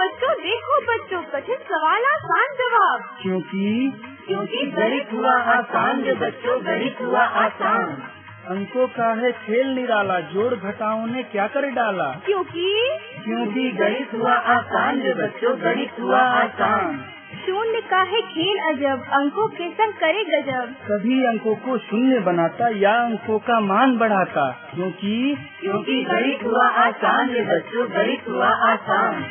देखो बच्चों, कठिन सवाल आसान जवाब। क्योंकि गणित हुआ आसान रे बच्चों, गणित हुआ आसान। अंकों का है खेल निराला, जोड़ घटाओं ने क्या कर डाला। क्योंकि गणित हुआ आसान रे बच्चों, गणित हुआ आसान। शून्य का है खेल अजब, अंकों के संग करे गजब। कभी अंकों को शून्य बनाता या अंकों का मान बढ़ाता। क्योंकि गणित हुआ आसान रे बच्चों, गणित हुआ आसान।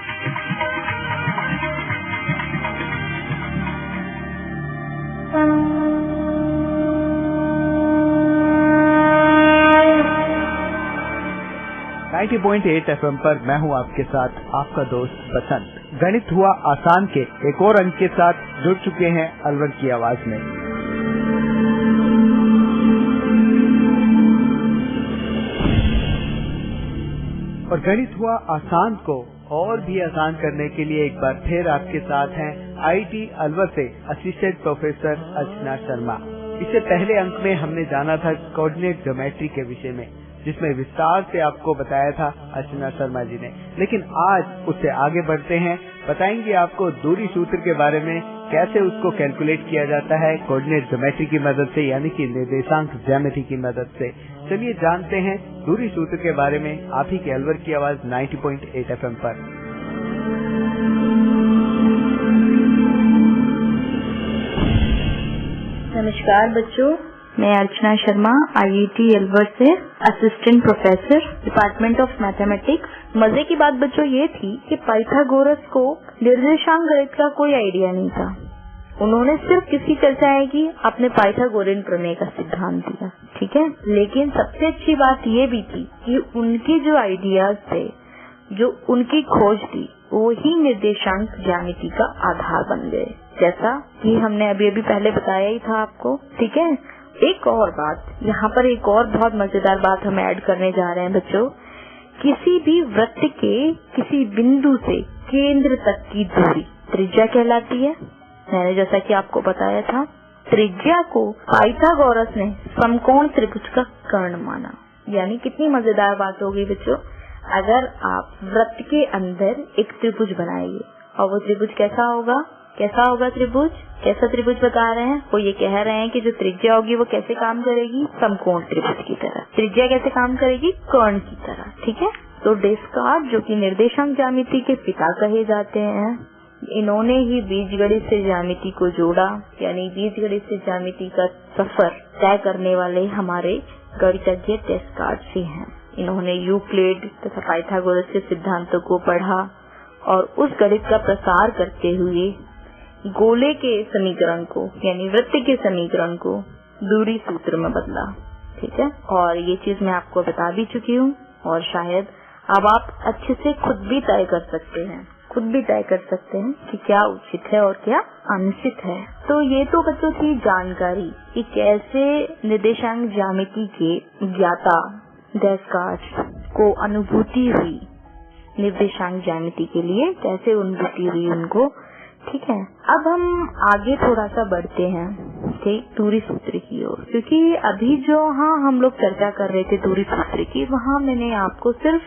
FM पर मैं हूँ आपके साथ आपका दोस्त बसंत। गणित हुआ आसान के एक और अंक के साथ जुड़ चुके हैं अलवर की आवाज में। और गणित हुआ आसान को और भी आसान करने के लिए एक बार फिर आपके साथ हैं IIT अलवर से असिस्टेंट प्रोफेसर अर्चना शर्मा। इससे पहले अंक में हमने जाना था कोऑर्डिनेट ज्योमेट्री के विषय में, जिसमें विस्तार से आपको बताया था अर्चना शर्मा जी ने। लेकिन आज उससे आगे बढ़ते हैं, बताएंगे आपको दूरी सूत्र के बारे में, कैसे उसको कैलकुलेट किया जाता है कोऑर्डिनेट ज्योमेट्री की मदद से, यानी कि निर्देशांक ज्यामिति की मदद से। चलिए जानते हैं दूरी सूत्र के बारे में, आप ही के अलवर की आवाज 90.8 FM पर। नमस्कार बच्चों, मैं अर्चना शर्मा IIT अलवर से assistant professor department of mathematics. मजे की बात बच्चों ये थी कि पाइथागोरस को निर्देशांक गणित का कोई आइडिया नहीं था। उन्होंने सिर्फ किसकी चर्चा है कि अपने पाइथागोरियन प्रमेय का सिद्धांत दिया, ठीक है। लेकिन सबसे अच्छी बात ये भी थी कि उनकी जो आइडियाज थे, जो उनकी खोज थी, वो ही निर्देशांक ज्यामिति का आधार बन गए, जैसा कि हमने अभी पहले बताया ही था आपको, ठीक है। एक और बात, यहाँ पर एक और बहुत मजेदार बात हम ऐड करने जा रहे हैं बच्चों। किसी भी वृत्त के किसी बिंदु से केंद्र तक की दूरी त्रिज्या कहलाती है। मैंने जैसा कि आपको बताया था, त्रिज्या को पाइथागोरस ने समकोण त्रिभुज का कर्ण माना। यानी कितनी मजेदार बात होगी बच्चों, अगर आप वृत्त के अंदर एक त्रिभुज बनाएंगे और वो त्रिभुज कैसा होगा त्रिभुज, कैसा त्रिभुज बता रहे हैं, वो ये कह रहे हैं कि जो त्रिज्या होगी वो कैसे काम करेगी, समकोण त्रिभुज की तरह। त्रिज्या कैसे काम करेगी, कर्ण की तरह, ठीक है। तो डेस्कार्ट, जो कि निर्देशांक ज्यामिति के पिता कहे जाते हैं, इन्होंने ही बीजगणित से ज्यामिति को जोड़ा। यानी बीजगणित से ज्यामिति का सफर तय करने वाले हमारे गणितज्ञ डेस्कार्ट ही हैं। इन्होंने यूक्लिड तथा पाइथागोरस के सिद्धांतों को पढ़ा और उस गणित का प्रसार करते हुए गोले के समीकरण को, यानी वृत्त के समीकरण को दूरी सूत्र में बदला, ठीक है। और ये चीज मैं आपको बता भी चुकी हूँ, और शायद अब आप अच्छे से खुद भी तय कर सकते हैं कि क्या उचित है और क्या अनुचित है। तो ये तो बच्चों की जानकारी कि कैसे निर्देशांक ज्यामिति के ज्ञाता डेस्कार्ट को अनुभूति हुई निर्देशांक ज्यामिति के लिए, कैसे अनुभूति हुई उनको, ठीक है। अब हम आगे थोड़ा सा बढ़ते हैं, ठीक, दूरी सूत्र की ओर। क्योंकि अभी जो हम लोग चर्चा कर रहे थे दूरी सूत्र की, वहाँ मैंने आपको सिर्फ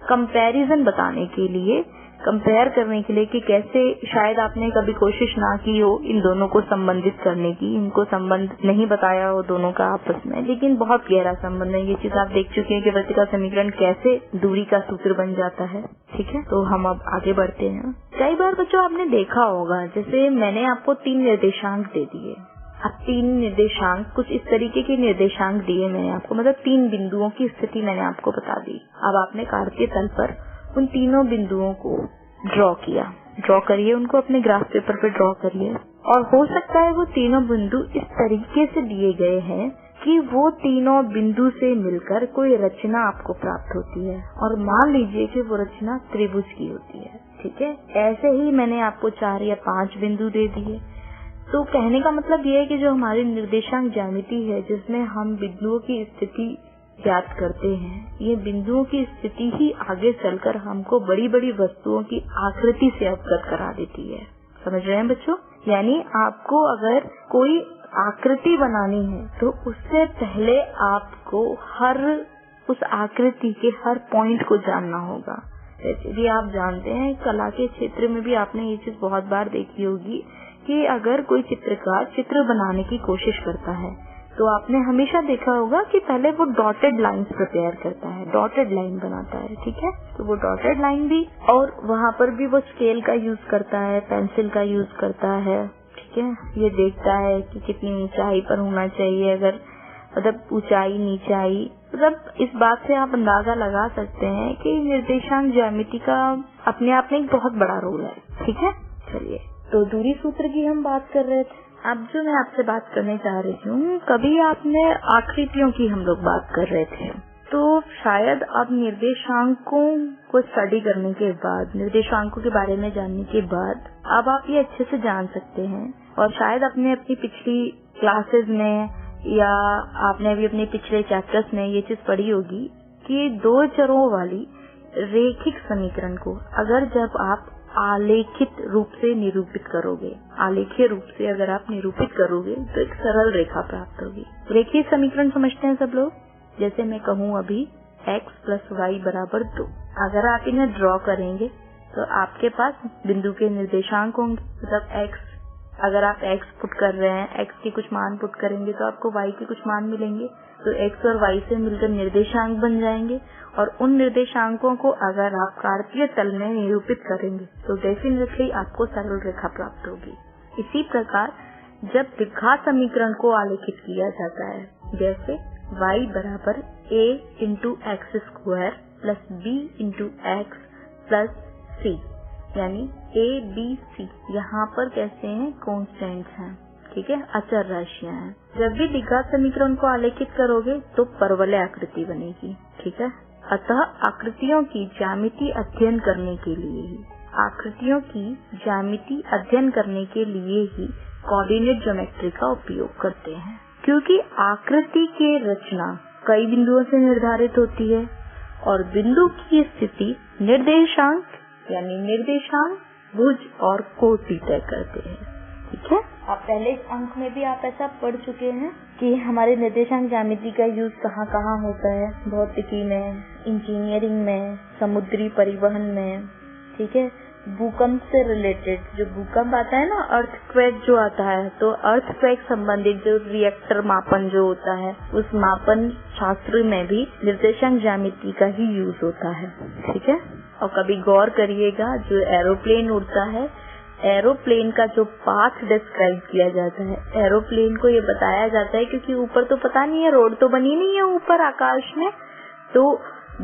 कंपैरिजन बताने के लिए, कंपेयर करने के लिए कि कैसे, शायद आपने कभी कोशिश ना की हो इन दोनों को संबंधित करने की, इनको संबंध नहीं बताया हो दोनों का आपस में, लेकिन बहुत गहरा संबंध है। ये चीज आप देख चुके हैं कि वृत्त का समीकरण कैसे दूरी का सूत्र बन जाता है, ठीक है। तो हम अब आगे बढ़ते हैं। कई बार बच्चों आपने देखा होगा, जैसे मैंने आपको 3 निर्देशांक दे दिए। अब 3 निर्देशांक, कुछ इस तरीके के निर्देशांक दिए मैंने आपको, मतलब 3 बिंदुओं की स्थिति मैंने आपको बता दी। अब आपने कार्य तल पर उन तीनों बिंदुओं को ड्रॉ करिए, उनको अपने ग्राफ पेपर पे ड्रॉ करिए। और हो सकता है वो तीनों बिंदु इस तरीके से दिए गए हैं कि वो तीनों बिंदु से मिलकर कोई रचना आपको प्राप्त होती है, और मान लीजिए कि वो रचना त्रिभुज की होती है, ठीक है। ऐसे ही मैंने आपको 4 या 5 बिंदु दे दिए। तो कहने का मतलब ये है कि जो हमारी निर्देशांक ज्यामिति है, जिसमें हम बिंदुओं की स्थिति ज्ञात करते हैं, ये बिंदुओं की स्थिति ही आगे चलकर हमको बड़ी बड़ी वस्तुओं की आकृति से अवगत करा देती है। समझ रहे हैं बच्चों? यानी आपको अगर कोई आकृति बनानी है तो उससे पहले आपको उस आकृति के हर पॉइंट को जानना होगा। वैसे भी आप जानते हैं कला के क्षेत्र में भी आपने ये चीज बहुत बार देखी होगी कि अगर कोई चित्रकार चित्र बनाने की कोशिश करता है तो आपने हमेशा देखा होगा कि पहले वो डॉटेड लाइंस प्रिपेयर करता है, डॉटेड लाइन बनाता है, ठीक है। तो वो डॉटेड लाइन भी, और वहाँ पर भी वो स्केल का यूज करता है, पेंसिल का यूज करता है, ठीक है। ये देखता है कि कितनी ऊंचाई पर होना चाहिए, अगर मतलब ऊंचाई नीचाई, मतलब इस बात से आप अंदाजा लगा सकते हैं कि निर्देशांक ज्यामिति का अपने आप में एक बहुत बड़ा रोल है, ठीक है। चलिए, तो दूरी सूत्र की हम बात कर रहे थे। अब जो मैं आपसे बात करने चाह रही हूँ, कभी आपने आकृतियों की हम लोग बात कर रहे थे, तो शायद आप निर्देशांकों को स्टडी करने के बाद, निर्देशांकों के बारे में जानने के बाद अब आप ये अच्छे से जान सकते हैं, और शायद आपने अपनी पिछली क्लासेस में या आपने अभी अपने पिछले चैप्टर्स में ये चीज पढ़ी होगी कि दो चरों वाली रेखिक समीकरण को अगर जब आप आलेखित रूप से निरूपित करोगे, आलेखीय रूप से अगर आप निरूपित करोगे तो एक सरल रेखा प्राप्त होगी। रेखीय समीकरण समझते हैं सब लोग। जैसे मैं कहूँ अभी x + y = 2, अगर आप इन्हें ड्रॉ करेंगे तो आपके पास बिंदु के निर्देशांक होंगे, मतलब x, अगर आप x पुट कर रहे हैं, x के कुछ मान पुट करेंगे तो आपको y के कुछ मान मिलेंगे, तो x और y से मिलकर निर्देशांक बन जाएंगे, और उन निर्देशांकों को अगर आप कार्तीय तल में निरूपित करेंगे तो डेफिनेटली आपको सरल रेखा प्राप्त होगी। इसी प्रकार जब द्विघात समीकरण को आलेखित किया जाता है, जैसे y = a × x² + b × x + c, यानी a, b, c यहाँ पर कैसे हैं? कॉन्स्टेंट्स हैं, ठीक है, अचर राशियां हैं। जब भी द्विघात समीकरण को आलेखित करोगे तो परवलय आकृति बनेगी, ठीक है। अतः आकृतियों की ज्यामिति अध्ययन करने के लिए ही, आकृतियों की ज्यामिति अध्ययन करने के लिए ही कोऑर्डिनेट ज्योमेट्री का उपयोग करते हैं, क्योंकि आकृति की रचना कई बिंदुओं से निर्धारित होती है और बिंदु की स्थिति निर्देशांक यानी निर्देशांक, भुज और कोटि तय करते हैं, ठीक है। आप पहले अंक में भी आप ऐसा पढ़ चुके हैं कि हमारे निर्देशांक ज्यामिति का यूज कहाँ कहाँ होता है, भौतिकी में, इंजीनियरिंग में, समुद्री परिवहन में, ठीक है। भूकंप से रिलेटेड जो भूकंप आता है ना, अर्थक्वेक जो आता है, तो अर्थक्वेक संबंधित जो रिएक्टर मापन जो होता है, उस मापन शास्त्र में भी निर्देशांक ज्यामिति का ही यूज होता है, ठीक है। और कभी गौर करिएगा, जो एरोप्लेन उड़ता है, एरोप्लेन का जो पाथ डिस्क्राइब किया जाता है, एरोप्लेन को ये बताया जाता है क्योंकि ऊपर तो पता नहीं है, रोड तो बनी नहीं है ऊपर आकाश में, तो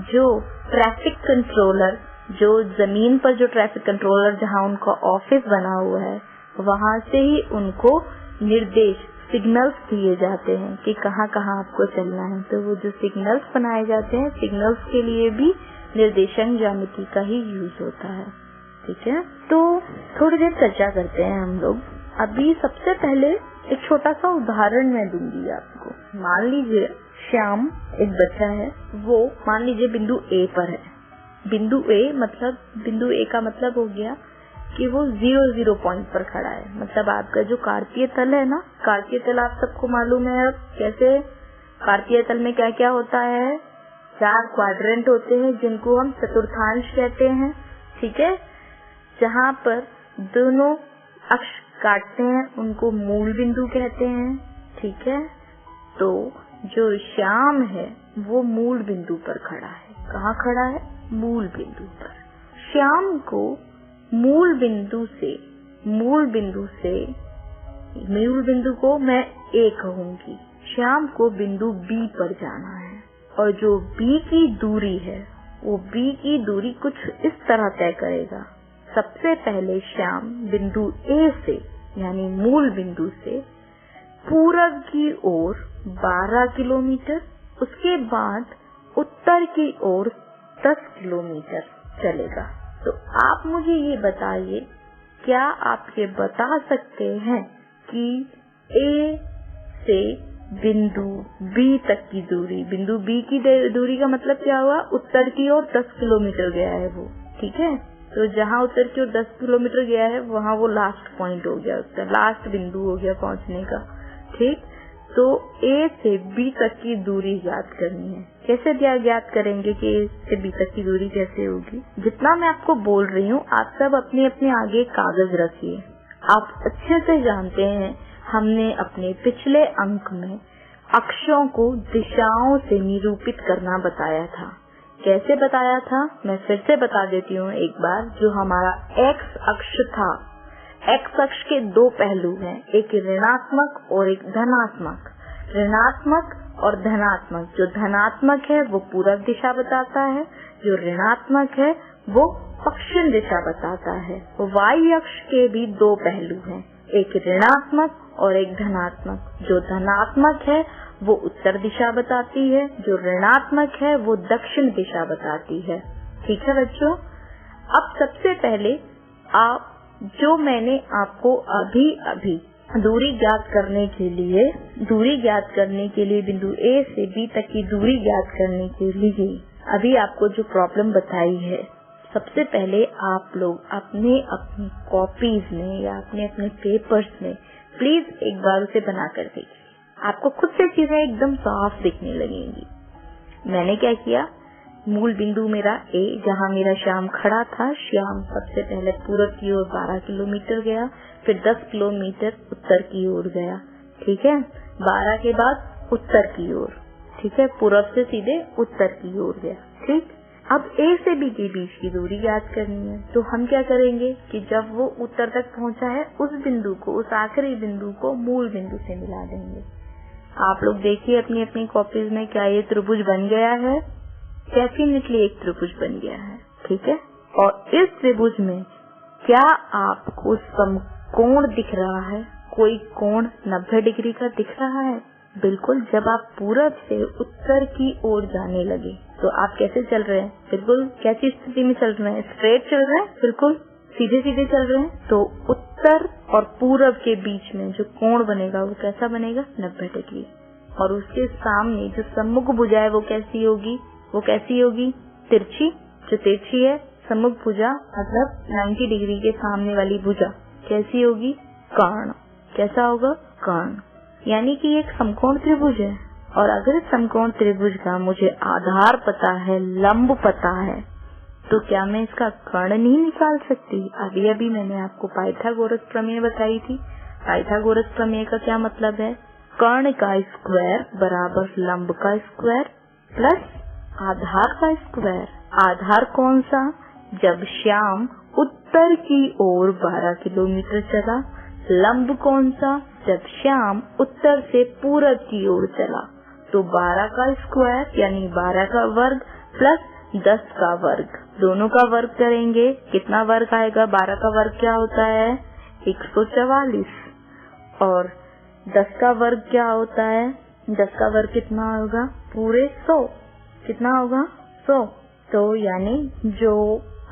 जो ट्रैफिक कंट्रोलर, जो जमीन पर जो ट्रैफिक कंट्रोलर जहाँ उनका ऑफिस बना हुआ है, वहाँ से ही उनको निर्देश, सिग्नल्स दिए जाते हैं कि कहाँ कहाँ आपको चलना है। तो वो जो सिग्नल्स बनाए जाते हैं, सिग्नल्स के लिए भी निर्देशांक ज्यामिति का ही यूज होता है, ठीक है। तो थोड़ी देर चर्चा करते हैं हम लोग। अभी सबसे पहले एक छोटा सा उदाहरण मैं दूंगी आपको। मान लीजिए श्याम एक बच्चा है, वो मान लीजिए बिंदु A पर है। बिंदु A का मतलब हो गया कि वो 0 पॉइंट पर खड़ा है। मतलब आपका जो कार्तीय तल है ना, कार्तीय तल आप सबको मालूम है कैसे, कार्तीय तल में क्या क्या होता है, 4 क्वाड्रेंट होते हैं जिनको हम चतुर्थांश कहते हैं, ठीक है। जहाँ पर दोनों अक्ष काटते हैं उनको मूल बिंदु कहते हैं, ठीक है। तो जो श्याम है वो मूल बिंदु पर खड़ा है। कहाँ खड़ा है? मूल बिंदु पर। श्याम को मूल बिंदु को मैं A कहूंगी। श्याम को बिंदु B पर जाना है, और जो B की दूरी है, वो B की दूरी कुछ इस तरह तय करेगा। सबसे पहले श्याम बिंदु A से यानी मूल बिंदु से पूरब की ओर 12 किलोमीटर, उसके बाद उत्तर की ओर 10 किलोमीटर चलेगा। तो आप मुझे ये बताइए, क्या आप ये बता सकते हैं कि A से बिंदु B तक की दूरी, बिंदु B की दूरी का मतलब क्या हुआ? उत्तर की ओर 10 किलोमीटर गया है वो, ठीक है। तो जहाँ उत्तर की ओर 10 किलोमीटर गया है वहाँ वो लास्ट पॉइंट हो गया, उसका लास्ट बिंदु हो गया पहुँचने का, ठीक। तो A से B तक की दूरी ज्ञात करनी है। कैसे ज्ञात करेंगे कि A से B तक की दूरी कैसे होगी? जितना मैं आपको बोल रही हूँ आप सब अपने अपने आगे कागज रखिए। आप अच्छे से जानते हैं हमने अपने पिछले अंक में अक्षों को दिशाओं से निरूपित करना बताया था। कैसे बताया था मैं फिर से बता देती हूँ एक बार। जो हमारा x अक्ष था, x अक्ष के दो पहलू हैं, एक ऋणात्मक और एक धनात्मक। ऋणात्मक और धनात्मक, जो धनात्मक है वो पूरब दिशा बताता है, जो ऋणात्मक है वो पश्चिम दिशा बताता है। y अक्ष के भी दो पहलू हैं, एक ऋणात्मक और एक धनात्मक। जो धनात्मक है वो उत्तर दिशा बताती है, जो ऋणात्मक है वो दक्षिण दिशा बताती है। ठीक है बच्चों, अब सबसे पहले जो मैंने आपको अभी दूरी ज्ञात करने के लिए बिंदु A से B तक की दूरी ज्ञात करने के लिए अभी आपको जो प्रॉब्लम बताई है, सबसे पहले आप लोग अपनी कॉपीज में या अपने पेपर्स में प्लीज एक बार उसे बना कर देखिए। आपको खुद से चीजें एकदम साफ दिखने लगेंगी। मैंने क्या किया, मूल बिंदु मेरा A, जहाँ मेरा श्याम खड़ा था, श्याम सबसे पहले पूरब की ओर 12 किलोमीटर गया, फिर 10 किलोमीटर उत्तर की ओर गया। ठीक है, 12 के बाद उत्तर की ओर, ठीक है, पूरब से सीधे उत्तर की ओर गया। ठीक, अब A से B के बीच की दूरी याद करनी है, तो हम क्या करेंगे कि जब वो उत्तर तक पहुंचा है उस बिंदु को, उस आखिरी बिंदु को मूल बिंदु से मिला देंगे। आप लोग देखिए अपनी अपनी कॉपीज में, क्या ये त्रिभुज बन गया है? डेफिनेटली एक त्रिभुज बन गया है। ठीक है, और इस त्रिभुज में क्या आपको समकोण दिख रहा है? कोई कोण 90 डिग्री का दिख रहा है? बिल्कुल। जब आप पूरब से उत्तर की ओर जाने लगे तो आप कैसे चल रहे हैं? बिल्कुल कैसी स्थिति में चल रहे हैं? स्ट्रेट चल रहे हैं, बिल्कुल सीधे सीधे चल रहे हैं। तो उत्तर और पूरब के बीच में जो कोण बनेगा वो कैसा बनेगा? 90 डिग्री। और उसके सामने जो सम्मुख भुजा है वो कैसी होगी? तिरछी। जो तिरछी है सम्मुख भुजा मतलब 90 डिग्री के सामने वाली भुजा कैसी होगी? कर्ण। कैसा होगा? कर्ण। यानी कि एक समकोण त्रिभुज है, और अगर समकोण त्रिभुज का मुझे आधार पता है, लंब पता है, तो क्या मैं इसका कर्ण नहीं निकाल सकती? अभी मैंने आपको पाइथागोरस प्रमेय बताई थी। पाइथागोरस प्रमेय का क्या मतलब है? कर्ण का स्क्वायर बराबर लंब का स्क्वायर प्लस आधार का स्क्वायर। आधार कौन सा? जब श्याम उत्तर की ओर 12 किलोमीटर चला। लंब कौन सा? जब श्याम उत्तर से पूरब की ओर चला। तो 12 का स्क्वायर यानी 12 का वर्ग प्लस 10 का वर्ग, दोनों का वर्ग करेंगे, कितना वर्ग आएगा? 12 का वर्ग क्या होता है? 144। और 10 का वर्ग क्या होता है? 10 का वर्ग कितना होगा? पूरे 100। कितना होगा? 100। तो यानी जो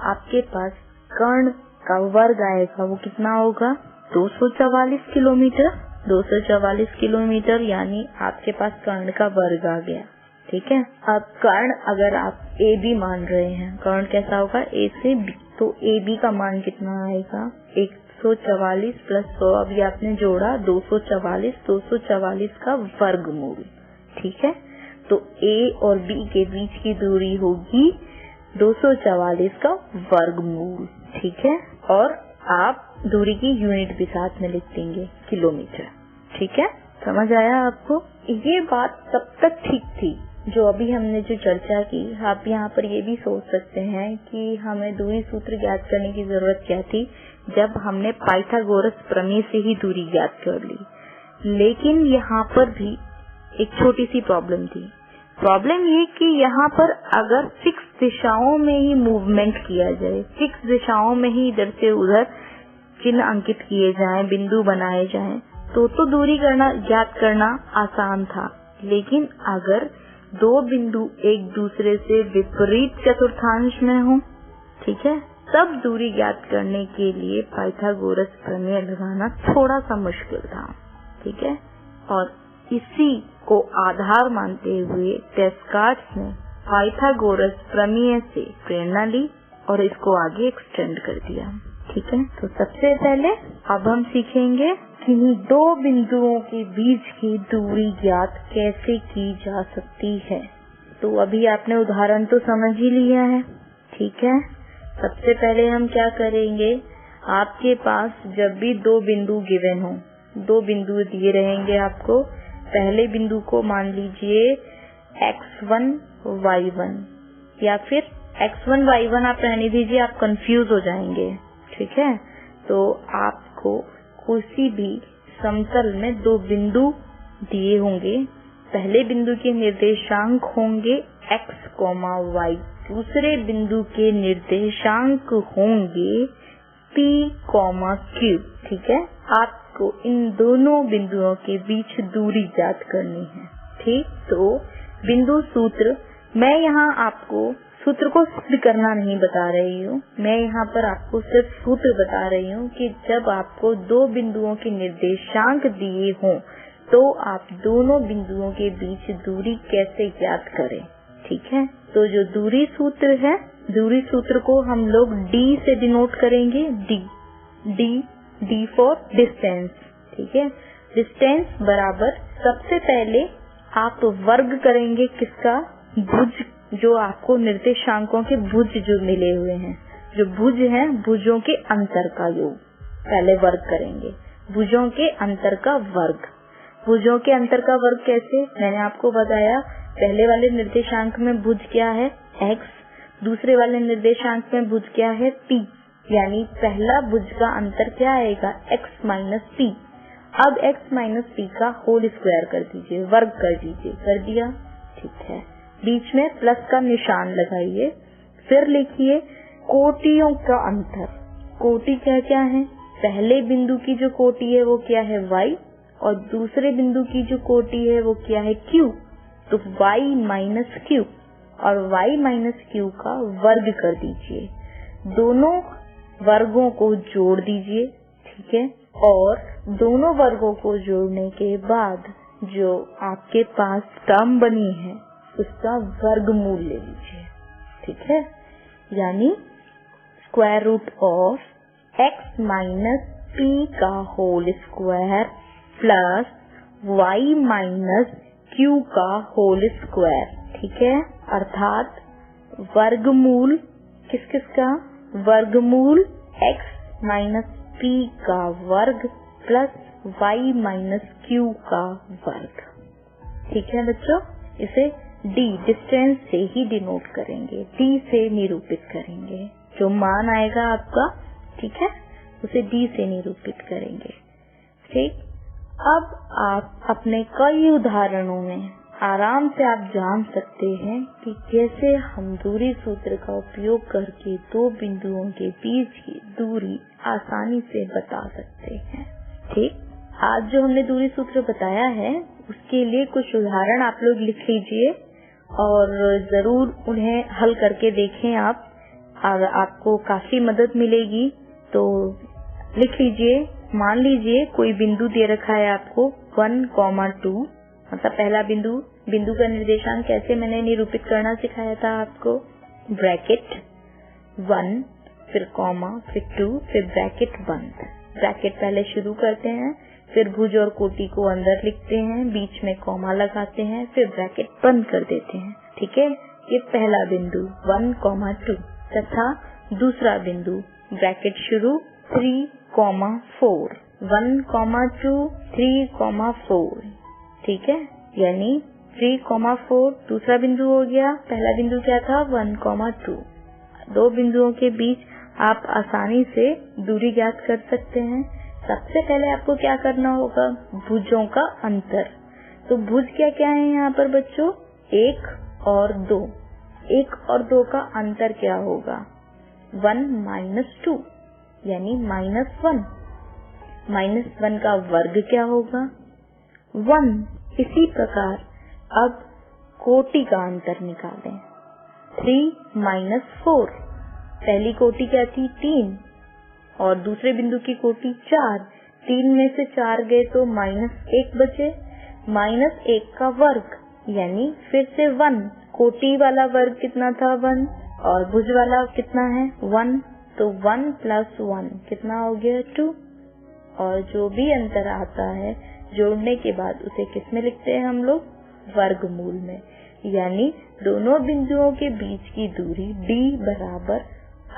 आपके पास कर्ण का वर्ग आएगा वो कितना होगा? 244 किलोमीटर। 244 किलोमीटर यानी आपके पास कर्ण का वर्ग आ गया। ठीक है, अब कर्ण अगर आप AB मान रहे हैं, कर्ण कैसा होगा? A से B, तो AB का मान कितना आएगा? 144 प्लस 100, अभी आपने जोड़ा 244, 244 का वर्गमूल। ठीक है, तो A और B के बीच की दूरी होगी 244 का वर्गमूल। ठीक है, और आप दूरी की यूनिट भी साथ में लिख देंगे, किलोमीटर। ठीक है, समझ आया आपको? ये बात तब तक ठीक थी जो अभी हमने जो चर्चा की। आप यहाँ पर ये भी सोच सकते हैं कि हमें दूरी सूत्र ज्ञात करने की जरूरत क्या थी, जब हमने पाइथागोरस प्रमेय से ही दूरी ज्ञात कर ली। लेकिन यहाँ पर भी एक छोटी सी प्रॉब्लम थी। प्रॉब्लम ये कि यहाँ पर अगर फिक्स दिशाओं में ही मूवमेंट किया जाए, फिक्स दिशाओं में ही इधर से उधर चिन्ह अंकित किए जाएं, बिंदु बनाए जाएं, तो दूरी ज्ञात करना आसान था। लेकिन अगर दो बिंदु एक दूसरे से विपरीत चतुर्थांश में हो, ठीक है, तब दूरी ज्ञात करने के लिए पाइथागोरस प्रमेय लगाना थोड़ा सा मुश्किल था। ठीक है, और इसी को आधार मानते हुए डेस्कार्ट्स ने पाइथागोरस प्रमेय से प्रेरणा ली और इसको आगे एक्सटेंड कर दिया। ठीक है, तो सबसे पहले अब हम सीखेंगे किन्हीं दो बिंदुओं के बीच की दूरी ज्ञात कैसे की जा सकती है। तो अभी आपने उदाहरण तो समझ ही लिया है, ठीक है। सबसे पहले हम क्या करेंगे, आपके पास जब भी दो बिंदु गिवन हो, दो बिंदु दिए रहेंगे आपको। पहले बिंदु को मान लीजिए x1 y1 या फिर x1 y1 आप रहने दीजिए, आप कंफ्यूज हो जाएंगे, ठीक है। तो आपको किसी भी समतल में दो बिंदु दिए होंगे। पहले बिंदु के निर्देशांक होंगे x, y, दूसरे बिंदु के निर्देशांक होंगे p, q, ठीक है। आपको इन दोनों बिंदुओं के बीच दूरी ज्ञात करनी है, ठीक। तो बिंदु सूत्र, मैं यहाँ आपको सूत्र को सिद्ध करना नहीं बता रही हूँ, मैं यहाँ पर आपको सिर्फ सूत्र बता रही हूँ कि जब आपको दो बिंदुओं के निर्देशांक दिए हों तो आप दोनों बिंदुओं के बीच दूरी कैसे ज्ञात करें, ठीक है। तो जो दूरी सूत्र है, दूरी सूत्र को हम लोग d से डिनोट करेंगे, d फॉर डिस्टेंस, ठीक है। डिस्टेंस बराबर, सबसे पहले आप वर्ग करेंगे किसका, भुज, जो आपको निर्देशांकों के भुज जो मिले हुए हैं, जो भुज हैं, भुजों के अंतर का योग पहले वर्ग करेंगे। भुजों के अंतर का वर्ग, भुजों के अंतर का वर्ग कैसे, मैंने आपको बताया। पहले वाले निर्देशांक में भुज क्या है x, दूसरे वाले निर्देशांक में भुज क्या है p, यानी पहला भुज का अंतर क्या आएगा x माइनस p। अब x माइनस p का होल स्क्वायर कर दीजिए, वर्ग कर दीजिए, कर दिया, ठीक है। बीच में प्लस का निशान लगाइए, फिर लिखिए कोटियों का अंतर। कोटि क्या क्या है, पहले बिंदु की जो कोटि है वो क्या है y, और दूसरे बिंदु की जो कोटि है वो क्या है q। तो y माइनस q और y माइनस q का वर्ग कर दीजिए, दोनों वर्गों को जोड़ दीजिए, ठीक है। और दोनों वर्गों को जोड़ने के बाद जो आपके पास टर्म बनी है उसका वर्गमूल ले लीजिए, ठीक है। यानी square root of x minus p का whole square plus y minus q का होल स्क्वायर, ठीक है। अर्थात वर्गमूल किस किस का, वर्गमूल x माइनस p का वर्ग प्लस y माइनस q का वर्ग, ठीक है बच्चों। इसे d डिस्टेंस से ही डिनोट करेंगे, d से निरूपित करेंगे, जो मान आएगा आपका, ठीक है, उसे d से निरूपित करेंगे, ठीक। अब आप अपने कई उदाहरणों में आराम से आप जान सकते हैं कि कैसे हम दूरी सूत्र का उपयोग करके दो बिंदुओं के बीच की दूरी आसानी से बता सकते हैं, ठीक। आज जो हमने दूरी सूत्र बताया है उसके लिए कुछ उदाहरण आप लोग लिख लीजिए और जरूर उन्हें हल करके देखें आप, और आपको काफी मदद मिलेगी। तो लिख लीजिए, मान लीजिए कोई बिंदु दे रखा है आपको 1, 2, मतलब पहला बिंदु का निर्देशांक कैसे मैंने निरूपित करना सिखाया था आपको, ब्रैकेट 1, फिर कॉमा, फिर 2, फिर ब्रैकेट बंद। ब्रैकेट पहले शुरू करते हैं, फिर भुज और कोटि को अंदर लिखते हैं, बीच में कॉमा लगाते हैं, फिर ब्रैकेट बंद कर देते हैं, ठीक है। ये पहला बिंदु 1, 2 तथा दूसरा बिंदु ब्रैकेट शुरू 3, 4, 1, 2, 3, 4, ठीक है। यानी 3, 4 दूसरा बिंदु हो गया, पहला बिंदु क्या था 1, 2। दो बिंदुओं के बीच आप आसानी से दूरी ज्ञात कर सकते हैं। सबसे पहले आपको क्या करना होगा, भुजों का अंतर। तो भुज क्या क्या है यहाँ पर बच्चों, 1 और 2। 1 और 2 का अंतर क्या होगा, 1 माइनस 2 यानी -1। -1 का वर्ग क्या होगा, 1। इसी प्रकार अब कोटि का अंतर निकालें, 3 - 4। पहली कोटि क्या थी 3 और दूसरे बिंदु की कोटि 4। 3 में से 4 गए तो -1 बचे, -1 का वर्ग यानी फिर से 1। कोटि वाला वर्ग कितना था 1 और भुज वाला कितना है 1, तो 1 + 1 कितना हो गया 2। और जो भी अंतर आता है जोड़ने के बाद उसे किस में लिखते हैं हम लोग? वर्गमूल में। यानी दोनों बिंदुओं के बीच की दूरी d बराबर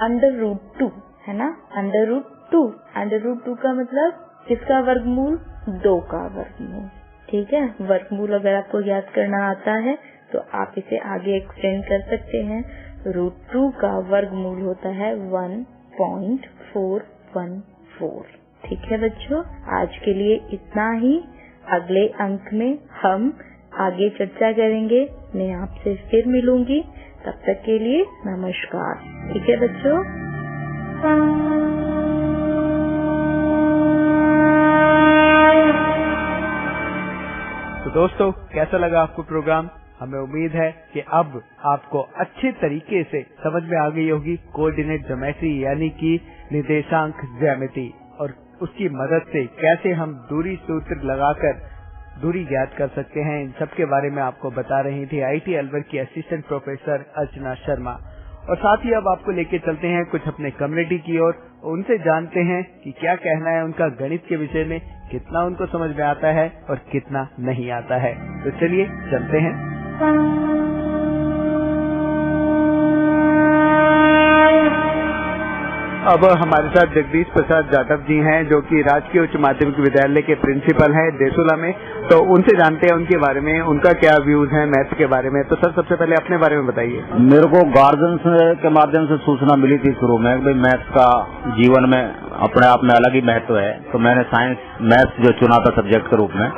√2 है ना, √2। √2 का मतलब किसका वर्गमूल? 2 का वर्गमूल। ठीक है, वर्गमूल अगर आपको याद करना आता है तो आप इसे आगे एक्सटेंड कर सकते हैं। √2 का वर्गमूल होता है 1.414। ठीक है बच्चों, आज के लिए इतना ही। अगले अंक में हम आगे चर्चा करेंगे। मैं आपसे फिर मिलूंगी, तब तक के लिए नमस्कार। ठीक है बच्चों। तो दोस्तों, कैसा लगा आपको प्रोग्राम? हमें उम्मीद है कि अब आपको अच्छे तरीके से समझ में आ गई होगी कोऑर्डिनेट ज्योमेट्री यानी कि निर्देशांक ज्यामिति, और उसकी मदद से कैसे हम दूरी सूत्र लगाकर दूरी ज्ञात कर सकते हैं। इन सब के बारे में आपको बता रही थी IIT अलवर की असिस्टेंट प्रोफेसर अर्चना शर्मा। और साथ ही अब आपको लेके चलते हैं कुछ अपने कम्युनिटी की ओर, उनसे जानते हैं कि क्या कहना है उनका गणित के विषय में, कितना उनको समझ में आता है और कितना नहीं आता है। तो चलिए चलते हैं। अब हमारे साथ जगदीश प्रसाद जाटव जी हैं, जो कि राजकीय उच्च माध्यमिक विद्यालय के प्रिंसिपल हैं देसुला में। तो उनसे जानते हैं उनके बारे में, उनका क्या व्यूज है मैथ्स के बारे में। तो सर, सबसे पहले अपने बारे में बताइए। मेरे को गार्जियंस के माध्यम से सूचना मिली थी शुरू में भाई मैथ्स का जीवन में अपने आप में अलग ही महत्व है, तो मैंने साइंस मैथ्स जो चुना था सब्जेक्ट के रूप में।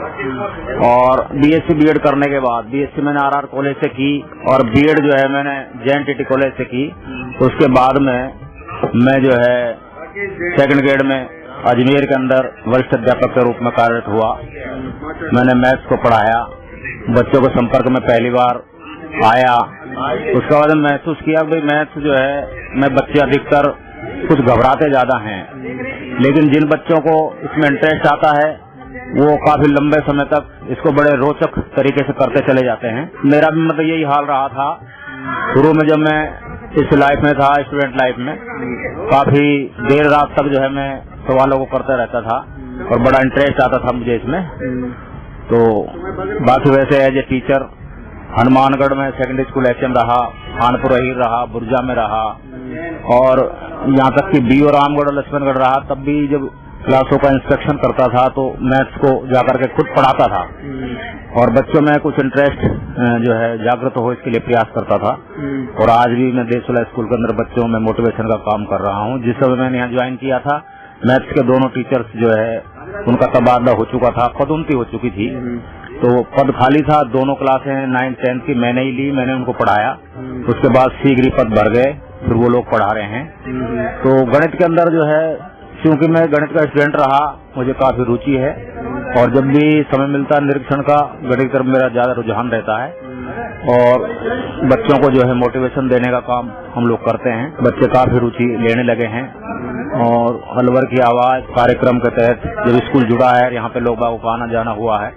और BSc B.Ed करने के बाद BSc मैंने RR कॉलेज से की और B.Ed जो है मैंने JNTT कॉलेज से की। उसके बाद में मैं जो है सेकंड ग्रेड में अजमेर के अंदर वरिष्ठ अध्यापक के रूप में कार्यरत हुआ। मैंने मैथ्स को पढ़ाया, बच्चों के संपर्क में पहली बार आया। उसके बाद महसूस किया भाई मैथ्स जो है, मैं बच्चे अधिकतर कुछ घबराते ज्यादा हैं, लेकिन जिन बच्चों को इसमें इंटरेस्ट आता है वो काफी लंबे समय तक इसको बड़े रोचक तरीके से करते चले जाते हैं। मेरा भी मतलब यही हाल रहा था शुरू में, जब मैं इस लाइफ में था, स्टूडेंट लाइफ में, काफी देर रात तक जो है मैं सवालों को करता रहता था और बड़ा इंटरेस्ट आता था मुझे इसमें। तो बाकी वैसे एज ए टीचर हनुमानगढ़ में सेकेंडरी स्कूल HM रहा, खानपुर अहीर रहा, बुर्जा में रहा, और यहाँ तक कि BO रामगढ़ और लक्ष्मणगढ़ रहा। तब भी जब क्लासों का इंस्ट्रक्शन करता था तो मैथ्स को जाकर के खुद पढ़ाता था और बच्चों में कुछ इंटरेस्ट जो है जागृत हो इसके लिए प्रयास करता था। और आज भी मैं देसुला स्कूल के अंदर बच्चों में मोटिवेशन का काम कर रहा हूँ। जिस समय मैंने यहाँ ज्वाइन किया था, मैथ्स के दोनों टीचर्स जो है उनका तबादला हो चुका था, पदोन्नति हो चुकी थी, तो पद खाली था। दोनों क्लासें 9th 10th की मैंने ही ली, मैंने उनको पढ़ाया। उसके बाद शीघ्र पद भर गए, फिर वो लोग पढ़ा रहे हैं। तो गणित के अंदर जो है, क्योंकि मैं गणित का स्टूडेंट रहा, मुझे काफी रुचि है और जब भी समय मिलता है निरीक्षण का, गणित की तरफ मेरा ज्यादा रुझान रहता है और बच्चों को जो है मोटिवेशन देने का काम हम लोग करते हैं। बच्चे काफी रुचि लेने लगे हैं और अलवर की आवाज कार्यक्रम के तहत जब स्कूल जुड़ा है, यहाँ पे लोग बागों का आना जाना हुआ है,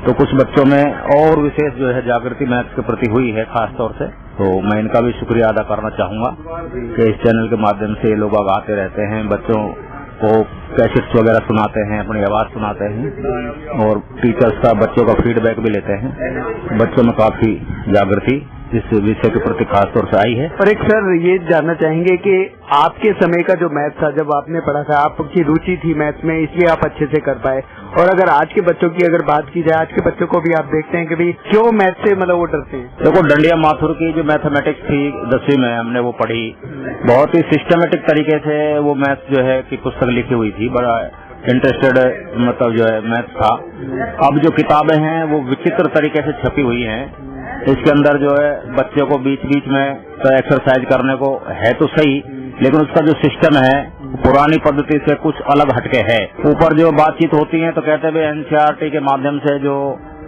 तो कुछ बच्चों में और विशेष जो है जागृति मैथ्स के प्रति हुई है खास तौर से। तो मैं इनका भी शुक्रिया अदा करना चाहूंगा कि इस चैनल के माध्यम से ये लोग आते रहते हैं, बच्चों को कैसेट्स वगैरह सुनाते हैं, अपनी आवाज सुनाते हैं और टीचर्स का बच्चों का फीडबैक भी लेते हैं। बच्चों में काफी जागृति इस विषय के प्रति खास तौर से आई है। और एक सर ये जानना चाहेंगे कि आपके समय का जो मैथ था, जब आपने पढ़ा था, आपकी रुचि थी मैथ में, इसलिए आप अच्छे से कर पाए। और अगर आज के बच्चों की अगर बात की जाए, आज के बच्चों को भी आप देखते हैं कि भाई क्यों मैथ से मतलब वो डरते हैं। देखो, डंडिया माथुर की जो मैथमेटिक्स थी 10वीं में हमने वो पढ़ी, बहुत ही सिस्टमेटिक तरीके से वो मैथ जो है की पुस्तक लिखी हुई थी, बड़ा इंटरेस्टेड मतलब जो है मैथ था। अब जो किताबें हैं वो विचित्र तरीके से छपी हुई हैं। इसके अंदर जो है बच्चों को बीच बीच में तो एक्सरसाइज करने को है तो सही, लेकिन उसका जो सिस्टम है पुरानी पद्धति से कुछ अलग हटके है। ऊपर जो बातचीत होती है तो कहते हैं NCERT के माध्यम से जो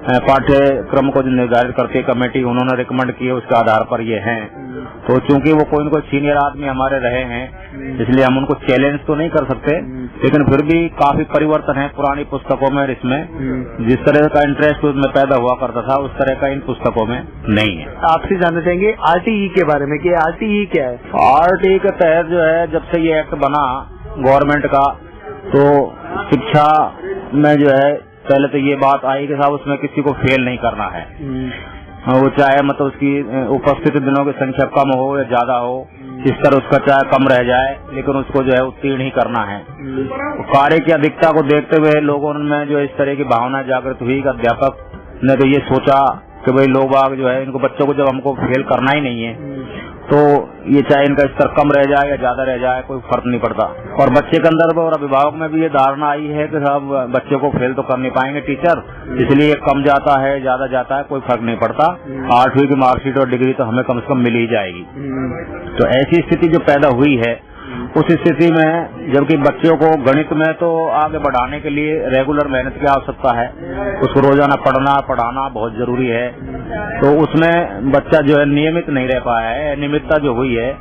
पाठ्यक्रम को जो निर्धारित करती है कमेटी, उन्होंने रिकमेंड किए, उसके आधार पर ये हैं। तो चूंकि वो कोई न कोई सीनियर आदमी हमारे रहे हैं, इसलिए हम उनको चैलेंज तो नहीं कर सकते, लेकिन फिर भी काफी परिवर्तन है पुरानी पुस्तकों में। इसमें जिस तरह का इंटरेस्ट उसमें पैदा हुआ करता था, उस तरह का इन पुस्तकों में नहीं है। आपसे जानना चाहेंगे RTE के बारे में कि RTE क्या है। RTE के तहत जो है जब से ये एक्ट बना गवर्नमेंट का, तो शिक्षा में जो है पहले तो ये बात आई कि साहब उसमें किसी को फेल नहीं करना है। वो चाहे मतलब उसकी उपस्थित दिनों की संख्या कम हो या ज्यादा हो, इस तरह उसका चाहे कम रह जाए, लेकिन उसको जो है उत्तीर्ण ही करना है। कार्य की अधिकता को देखते हुए लोगों में जो इस तरह की भावना जागृत हुई कि अध्यापक ने तो ये सोचा कि भाई लोग बाग जो है इनको बच्चों को जब हमको फेल करना ही नहीं है तो ये चाहे इनका स्तर कम रह जाए या ज्यादा रह जाए कोई फर्क नहीं पड़ता। और बच्चे के अंदर और अभिभावक में भी ये धारणा आई है कि साहब बच्चे को फेल तो कर नहीं पाएंगे टीचर, इसलिए कम जाता है ज्यादा जाता है कोई फर्क नहीं पड़ता, 8वीं की मार्कशीट और डिग्री तो हमें कम से कम मिल ही जाएगी। तो ऐसी स्थिति जो पैदा हुई है, उस स्थिति में जबकि बच्चों को गणित में तो आगे बढ़ाने के लिए रेगुलर मेहनत की आवश्यकता है, उसको रोजाना पढ़ना पढ़ाना बहुत जरूरी है, तो उसमें बच्चा जो है नियमित नहीं रह पाया है। अनियमितता जो हुई है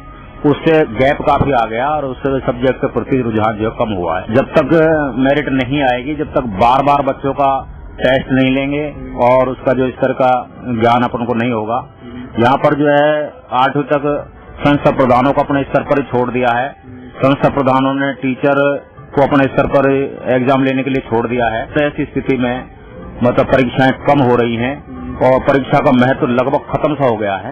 उससे गैप काफी आ गया और उससे सब्जेक्ट के प्रति रुझान जो कम हुआ है। जब तक मेरिट नहीं आएगी, जब तक बार बार बच्चों का टेस्ट नहीं लेंगे और उसका जो स्तर का ज्ञान अपन को नहीं होगा, यहाँ पर जो है 8वीं तक संस्था प्रधानों को अपने स्तर पर ही छोड़ दिया है। संस्था प्रधानों ने टीचर को अपने स्तर पर एग्जाम लेने के लिए छोड़ दिया है। तो ऐसी स्थिति में मतलब परीक्षाएं कम हो रही हैं और परीक्षा का महत्व लगभग खत्म सा हो गया है।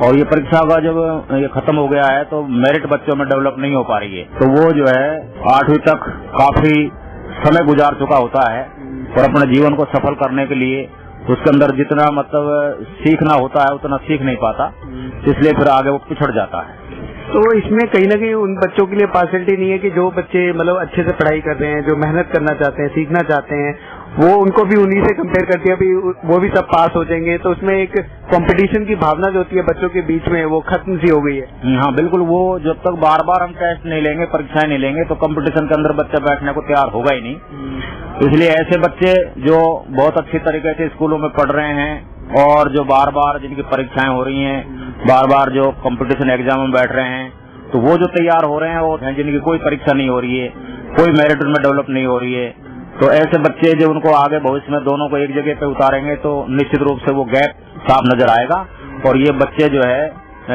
और ये परीक्षा का जब ये खत्म हो गया है तो मेरिट बच्चों में डेवलप नहीं हो पा रही है। तो वो जो है 8वीं तक काफी समय गुजार चुका होता है और अपने जीवन को सफल करने के लिए उसके अंदर जितना मतलब सीखना होता है उतना सीख नहीं पाता, इसलिए फिर आगे वो पिछड़ जाता है। तो इसमें कहीं ना कहीं उन बच्चों के लिए पार्शलिटी नहीं है कि जो बच्चे मतलब अच्छे से पढ़ाई कर रहे हैं, जो मेहनत करना चाहते हैं, सीखना चाहते हैं, वो उनको भी उन्हीं से कंपेयर करती है, अभी वो भी सब पास हो जाएंगे, तो उसमें एक कंपटीशन की भावना जो होती है बच्चों के बीच में वो खत्म सी हो गई है। हाँ बिल्कुल, वो जब तक बार बार हम टेस्ट नहीं लेंगे, परीक्षाएं नहीं लेंगे तो कंपटीशन के अंदर बच्चा बैठने को तैयार होगा ही नहीं। इसलिए ऐसे बच्चे जो बहुत अच्छी तरीके से स्कूलों में पढ़ रहे हैं और जो बार बार जिनकी परीक्षाएं हो रही हैं, बार बार जो कंपटीशन एग्जाम में बैठ रहे हैं, तो वो जो तैयार हो रहे हैं वो जिनकी कोई परीक्षा नहीं हो रही है, कोई मेरिट में डेवलप नहीं हो रही है, तो ऐसे बच्चे जो उनको आगे भविष्य में दोनों को एक जगह पे उतारेंगे तो निश्चित रूप से वो गैप साफ नजर आएगा। और ये बच्चे जो है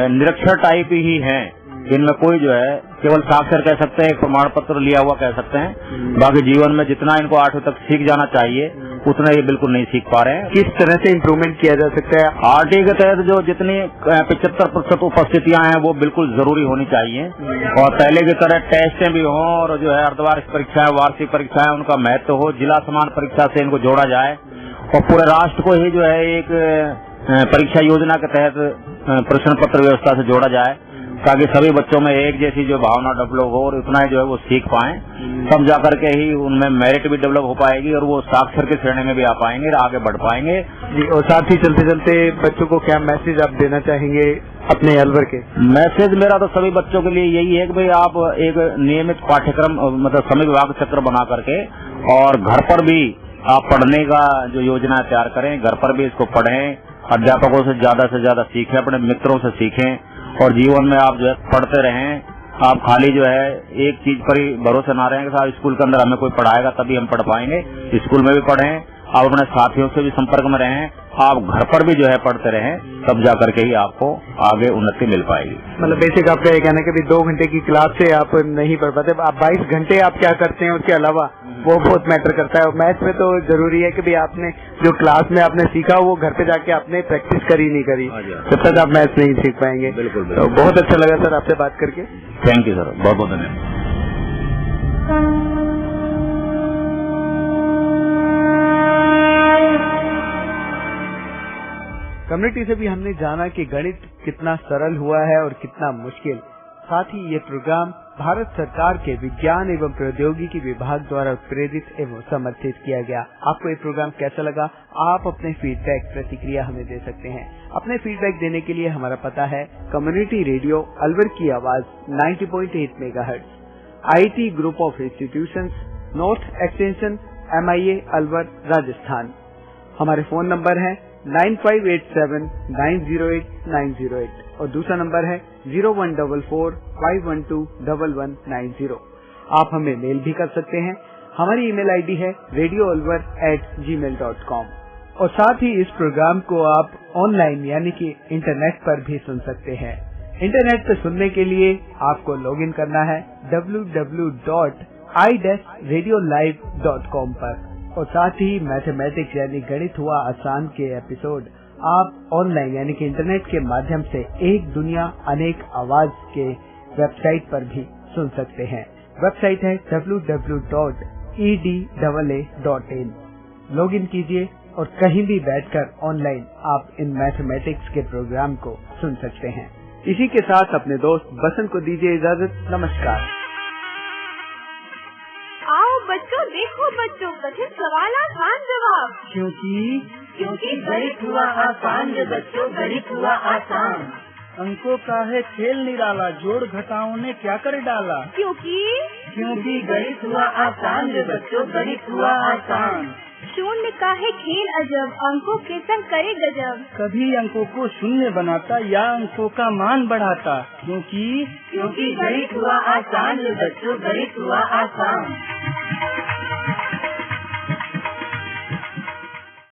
निरक्षर टाइप ही हैं, इनमें कोई जो है केवल साक्षर कह सकते हैं, एक प्रमाण पत्र लिया हुआ कह सकते हैं, बाकी जीवन में जितना इनको 8वीं तक सीख जाना चाहिए उतना ये बिल्कुल नहीं सीख पा रहे हैं। किस तरह से इम्प्रूवमेंट किया जा सकता है? आरटी के तहत जो जितनी 75% उपस्थितियां हैं वो बिल्कुल जरूरी होनी चाहिए और पहले की तरह टेस्टें भी हों और जो है अर्धवार्षिक परीक्षाएं, वार्षिक परीक्षाएं, उनका महत्व हो, जिला समान परीक्षा से इनको जोड़ा जाए और पूरे राष्ट्र को ही जो है एक परीक्षा योजना के तहत प्रश्न पत्र व्यवस्था से जोड़ा जाए ताकि सभी बच्चों में एक जैसी जो भावना डेवलप हो और उतना ही जो है वो सीख पाएं, तब जाकर के ही उनमें मेरिट भी डेवलप हो पाएगी और वो साक्षर की श्रेणी में भी आ पाएंगे और आगे बढ़ पाएंगे। जी, और साथ ही चलते चलते बच्चों को क्या मैसेज आप देना चाहेंगे अपने अलवर के? मैसेज मेरा तो सभी बच्चों के लिए यही है कि भाई आप एक नियमित पाठ्यक्रम मतलब समय विभाग चक्र बना करके और घर पर भी आप पढ़ने का जो योजना तैयार करें, घर पर भी इसको पढ़ें, अध्यापकों से ज्यादा सीखें, अपने मित्रों से सीखें और जीवन में आप जो है पढ़ते रहें। आप खाली जो है एक चीज पर ही भरोसे ना रहें कि साहब स्कूल के अंदर हमें कोई पढ़ाएगा तभी हम पढ़ पाएंगे, स्कूल में भी पढ़ें, आप अपने साथियों से भी संपर्क में रहें, आप घर पर भी जो है पढ़ते रहें, तब जाकर के ही आपको आगे उन्नति मिल पाएगी। मतलब बेसिक आपका ये कहना है कि 2 घंटे की क्लास से आप नहीं पढ़ पाते, आप 22 घंटे आप क्या करते हैं उसके अलावा वो बहुत मैटर करता है। और मैथ्स में तो जरूरी है कि भाई आपने जो क्लास में आपने सीखा वो घर पे जाके आपने प्रैक्टिस करी नहीं करी, तब तक आप मैथ्स नहीं सीख पाएंगे। बिल्कुल, तो बहुत अच्छा लगा सर आपसे बात करके। थैंक यू सर, बहुत बहुत धन्यवाद। कम्युनिटी से भी हमने जाना कि गणित कितना सरल हुआ है और कितना मुश्किल। साथ ही ये प्रोग्राम भारत सरकार के विज्ञान एवं प्रौद्योगिकी विभाग द्वारा प्रेरित एवं समर्थित किया गया। आपको ये प्रोग्राम कैसा लगा? आप अपने फीडबैक प्रतिक्रिया हमें दे सकते हैं। अपने फीडबैक देने के लिए हमारा पता है कम्युनिटी रेडियो अलवर की आवाज 90.8 megahertz, IIT group of institutions, north extension, MIA Alwar, Rajasthan. हमारे फोन नंबर है 9587908908 और दूसरा नंबर है 0144512190। आप हमें मेल भी कर सकते हैं। हमारी ईमेल आईडी है radioalwar@gmail.com और साथ ही इस प्रोग्राम को आप ऑनलाइन यानी कि इंटरनेट पर भी सुन सकते हैं। इंटरनेट पर सुनने के लिए आपको लॉगिन करना है www.iitalwar.com iDesRadioLive.com पर। और साथ ही मैथमेटिक्स यानी गणित हुआ आसान के एपिसोड आप ऑनलाइन यानी कि इंटरनेट के माध्यम से एक दुनिया अनेक आवाज के वेबसाइट पर भी सुन सकते हैं। वेबसाइट है www.edaa.in। लॉग इन कीजिए और कहीं भी बैठकर ऑनलाइन आप इन मैथमेटिक्स के प्रोग्राम को सुन सकते हैं। इसी के साथ अपने दोस्त बसंत को दीजिए इजाजत। नमस्कार। आओ बच्चों, देखो बच्चों, कठिन सवाल आसान जवाब। क्योंकि गणित हुआ आसान रे बच्चों, गणित हुआ आसान। अंकों का है खेल निराला, जोड़ घटाओं ने क्या कर डाला। क्योंकि गणित हुआ आसान रे बच्चों, गणित हुआ आसान। शून्य का है खेल अजब, अंकों के संग करे गजब। कभी अंकों को शून्य बनाता या अंकों का मान बढ़ाता। क्योंकि गणित हुआ आसान रे बच्चों, गणित हुआ आसान।